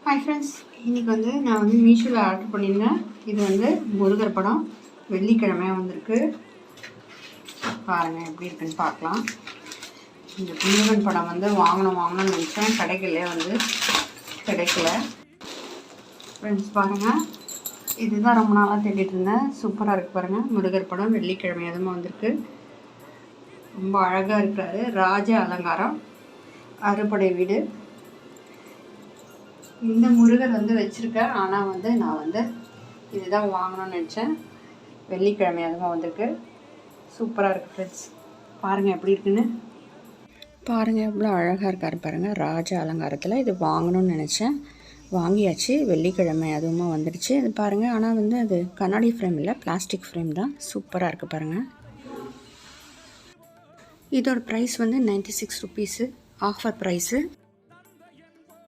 Hi friends, இன்றைக்கி நான் மீஷோவில் ஆர்டர் பண்ணியிருந்தேன். இது முருகர் படம் வெள்ளிக்கிழமையாக வந்திருக்கு. பாருங்கள் எப்படி இருக்குன்னு பார்க்கலாம். இந்த முருகன் படம் வாங்கணும்னு நினச்சேன், கிடைக்கல. ஃப்ரெண்ட்ஸ் பாருங்கள், இதுதான் ரொம்ப நாளாக தேடிட்டு இருந்தேன். சூப்பராக இருக்குது பாருங்கள். முருகர் படம் வெள்ளிக்கிழமை அதுவும் வந்திருக்கு. ரொம்ப அழகாக இருக்கிறாரு. ராஜ அலங்காரம், அறுபடை வீடு. இந்த முருகர் வச்சுருக்கேன். ஆனால் நான் இதுதான் வாங்கணும்னு நினச்சேன். வெள்ளிக்கிழமை அதுவும் வந்திருக்கு. சூப்பராக இருக்குது ஃப்ரெண்ட்ஸ். பாருங்கள் எப்படி இருக்குன்னு. பாருங்கள் எவ்வளோ அழகாக இருக்கார் பாருங்கள். ராஜ அலங்காரத்தில் இது வாங்கணும்னு நினச்சேன். வாங்கியாச்சு. வெள்ளிக்கிழமை அதுவுமா வந்துடுச்சு. இது பாருங்கள். ஆனால் அது கண்ணாடி ஃப்ரேம் இல்லை, பிளாஸ்டிக் ஃப்ரேம் தான். சூப்பராக இருக்குது பாருங்கள். இதோட ப்ரைஸ் 96 ருபீஸு, ஆஃபர் ப்ரைஸு.